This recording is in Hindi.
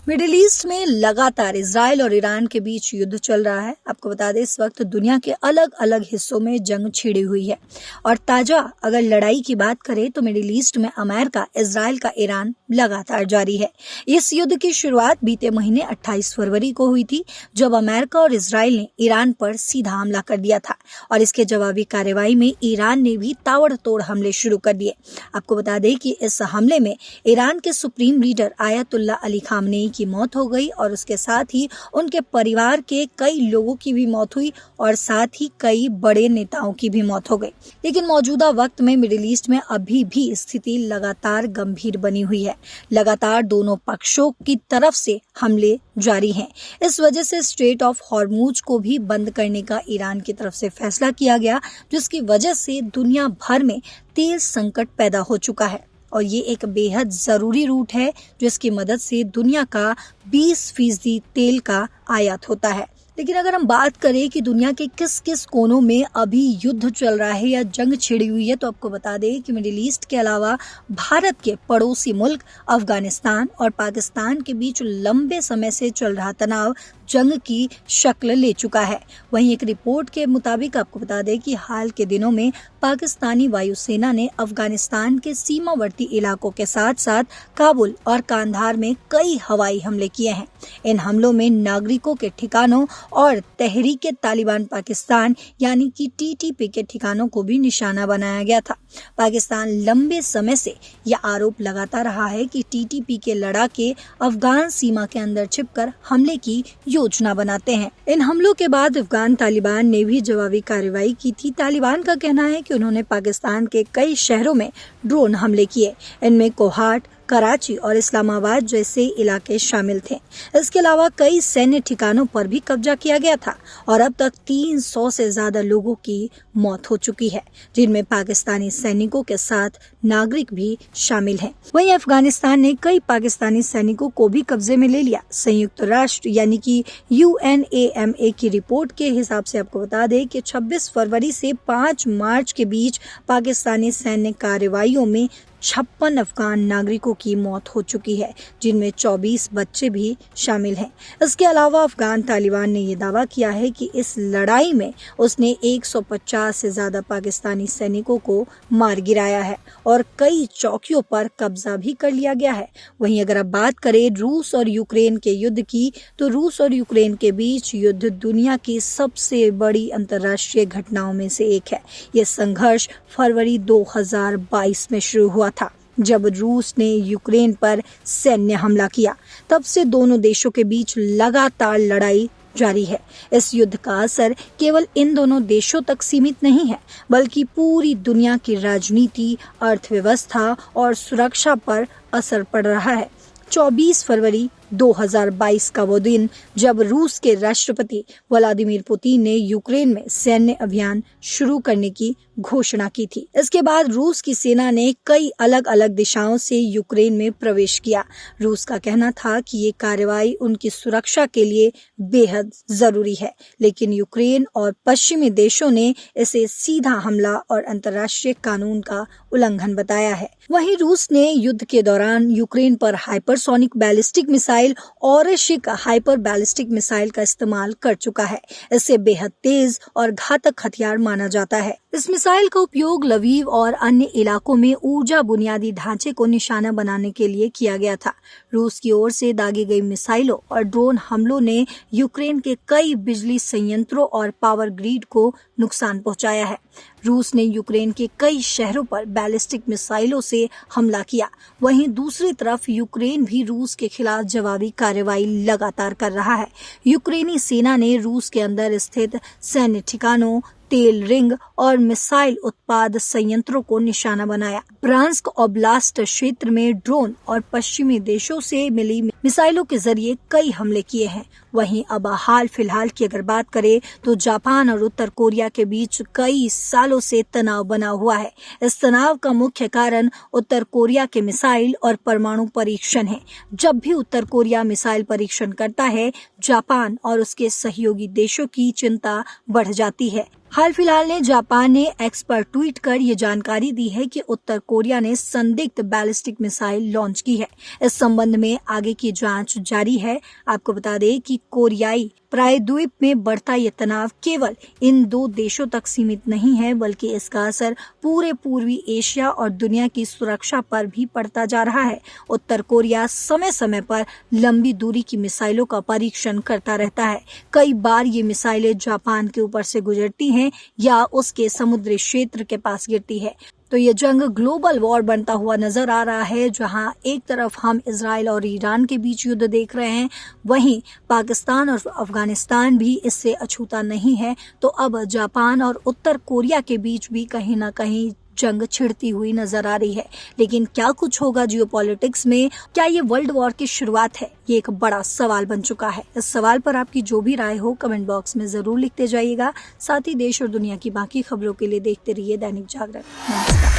मिडिल ईस्ट में लगातार इजराइल और ईरान के बीच युद्ध चल रहा है। आपको बता दें, इस वक्त दुनिया के अलग अलग हिस्सों में जंग छिड़ी हुई है और ताजा अगर लड़ाई की बात करें तो मिडिल ईस्ट में अमेरिका, इजराइल का ईरान लगातार जारी है। इस युद्ध की शुरुआत बीते महीने 28 फरवरी को हुई थी, जब अमेरिका और इजराइल ने ईरान पर सीधा हमला कर दिया था और इसके जवाबी कार्रवाई में ईरान ने भी ताबड़तोड़ हमले शुरू कर दिए। आपको बता दें कि इस हमले में ईरान के supreme leader ayatollah Ali Khamenei की मौत हो गई और उसके साथ ही उनके परिवार के कई लोगों की भी मौत हुई और साथ ही कई बड़े नेताओं की भी मौत हो गई। लेकिन मौजूदा वक्त में मिडिल ईस्ट में अभी भी स्थिति लगातार गंभीर बनी हुई है। लगातार दोनों पक्षों की तरफ से हमले जारी हैं। इस वजह से स्ट्रेट ऑफ हॉर्मुज को भी बंद करने का ईरान की तरफ से फैसला किया गया, जिसकी वजह से दुनिया भर में तेल संकट पैदा हो चुका है और ये एक बेहद जरूरी रूट है जिसकी मदद से दुनिया का 20% तेल का आयात होता है। लेकिन अगर हम बात करें कि दुनिया के किस किस कोनों में अभी युद्ध चल रहा है या जंग छिड़ी हुई है, तो आपको बता दें कि मिडिल ईस्ट के अलावा भारत के पड़ोसी मुल्क अफगानिस्तान और पाकिस्तान के बीच लंबे समय से चल रहा तनाव जंग की शक्ल ले चुका है। वहीं एक रिपोर्ट के मुताबिक आपको बता दें कि हाल के दिनों में पाकिस्तानी वायुसेना ने अफगानिस्तान के सीमावर्ती इलाकों के साथ साथ काबुल और कांधार में कई हवाई हमले किए हैं। इन हमलों में नागरिकों के ठिकानों और तहरीके तालिबान पाकिस्तान यानी कि टीटीपी के ठिकानों को भी निशाना बनाया गया था। पाकिस्तान लंबे समय से यह आरोप लगाता रहा है कि टीटीपी के लड़ाके अफगान सीमा के अंदर छिपकर हमले की योजना बनाते हैं। इन हमलों के बाद अफगान तालिबान ने भी जवाबी कार्रवाई की थी। तालिबान का कहना है कि उन्होंने पाकिस्तान के कई शहरों में ड्रोन हमले किए। इनमें कोहाट, कराची और इस्लामाबाद जैसे इलाके शामिल थे। इसके अलावा कई सैन्य ठिकानों पर भी कब्जा किया गया था और अब तक 300 से ज्यादा लोगों की मौत हो चुकी है, जिनमें पाकिस्तानी सैनिकों के साथ नागरिक भी शामिल हैं। वहीं अफगानिस्तान ने कई पाकिस्तानी सैनिकों को भी कब्जे में ले लिया। संयुक्त राष्ट्र यानी कि UNAMA की रिपोर्ट के हिसाब से आपको बता दें कि 26 फरवरी से 5 मार्च के बीच पाकिस्तानी सैन्य कार्रवाइयों में 56 अफगान नागरिकों की मौत हो चुकी है, जिनमें 24 बच्चे भी शामिल हैं। इसके अलावा अफगान तालिबान ने यह दावा किया है कि इस लड़ाई में उसने 150 से ज्यादा पाकिस्तानी सैनिकों को मार गिराया है और कई चौकियों पर कब्जा भी कर लिया गया है। वहीं अगर आप बात करें रूस और यूक्रेन के युद्ध की, तो रूस और यूक्रेन के बीच युद्ध दुनिया की सबसे बड़ी अंतर्राष्ट्रीय घटनाओं में से एक है। यह संघर्ष फरवरी 2022 में शुरू हुआ था, जब रूस ने यूक्रेन पर सैन्य हमला किया। तब से दोनों देशों के बीच लगातार लड़ाई जारी है। इस युद्ध का असर केवल इन दोनों देशों तक सीमित नहीं है, बल्कि पूरी दुनिया की राजनीति, अर्थव्यवस्था और सुरक्षा पर असर पड़ रहा है। 24 फरवरी 2022 का वो दिन जब रूस के राष्ट्रपति व्लादिमीर पुतिन ने यूक्रेन में सैन्य अभियान शुरू करने की घोषणा की थी। इसके बाद रूस की सेना ने कई अलग अलग दिशाओं से यूक्रेन में प्रवेश किया। रूस का कहना था कि ये कार्रवाई उनकी सुरक्षा के लिए बेहद जरूरी है, लेकिन यूक्रेन और पश्चिमी देशों ने इसे सीधा हमला और अंतर्राष्ट्रीय कानून का उल्लंघन बताया है। वहीं रूस ने युद्ध के दौरान यूक्रेन पर हाइपरसोनिक बैलिस्टिक मिसाइल और हाइपर बैलिस्टिक मिसाइल का इस्तेमाल कर चुका है। इसे बेहद तेज और घातक हथियार माना जाता है। इस मिसाइल का उपयोग लवीव और अन्य इलाकों में ऊर्जा बुनियादी ढांचे को निशाना बनाने के लिए किया गया था। रूस की ओर से दागी गई मिसाइलों और ड्रोन हमलों ने यूक्रेन के कई बिजली संयंत्रों और पावर ग्रिड को नुकसान पहुंचाया है। रूस ने यूक्रेन के कई शहरों पर बैलिस्टिक मिसाइलों से हमला किया। वहीं दूसरी तरफ यूक्रेन भी रूस के खिलाफ जवाबी कार्रवाई लगातार कर रहा है। यूक्रेनी सेना ने रूस के अंदर स्थित सैन्य ठिकानों, तेल रिंग और मिसाइल उत्पाद संयंत्रों को निशाना बनाया। ब्रांस्क ओब्लास्ट क्षेत्र में ड्रोन और पश्चिमी देशों से मिली मिसाइलों के जरिए कई हमले किए हैं। वहीं अब हाल फिलहाल की अगर बात करें तो जापान और उत्तर कोरिया के बीच कई सालों से तनाव बना हुआ है। इस तनाव का मुख्य कारण उत्तर कोरिया के मिसाइल और परमाणु परीक्षण है। जब भी उत्तर कोरिया मिसाइल परीक्षण करता है, जापान और उसके सहयोगी देशों की चिंता बढ़ जाती है। हाल फिलहाल ने जापान ने एक्स पर ट्वीट कर ये जानकारी दी है कि उत्तर कोरिया ने संदिग्ध बैलिस्टिक मिसाइल लॉन्च की है। इस संबंध में आगे की जांच जारी है। आपको बता दें कि कोरियाई प्रायद्वीप में बढ़ता ये तनाव केवल इन दो देशों तक सीमित नहीं है, बल्कि इसका असर पूरे पूर्वी एशिया और दुनिया की सुरक्षा पर भी पड़ता जा रहा है। उत्तर कोरिया समय समय पर लंबी दूरी की मिसाइलों का परीक्षण करता रहता है। कई बार ये मिसाइलें जापान के ऊपर से गुजरती हैं या उसके समुद्री क्षेत्र के पास गिरती है। तो ये जंग ग्लोबल वॉर बनता हुआ नजर आ रहा है, जहां एक तरफ हम इजराइल और ईरान के बीच युद्ध देख रहे हैं, वहीं पाकिस्तान और अफगानिस्तान भी इससे अछूता नहीं है। तो अब जापान और उत्तर कोरिया के बीच भी कहीं ना कहीं जंग छिड़ती हुई नजर आ रही है। लेकिन क्या कुछ होगा जियोपॉलिटिक्स में? क्या ये वर्ल्ड वॉर की शुरुआत है? ये एक बड़ा सवाल बन चुका है। इस सवाल पर आपकी जो भी राय हो कमेंट बॉक्स में जरूर लिखते जाइएगा। साथ ही देश और दुनिया की बाकी खबरों के लिए देखते रहिए दैनिक जागरण। नमस्कार।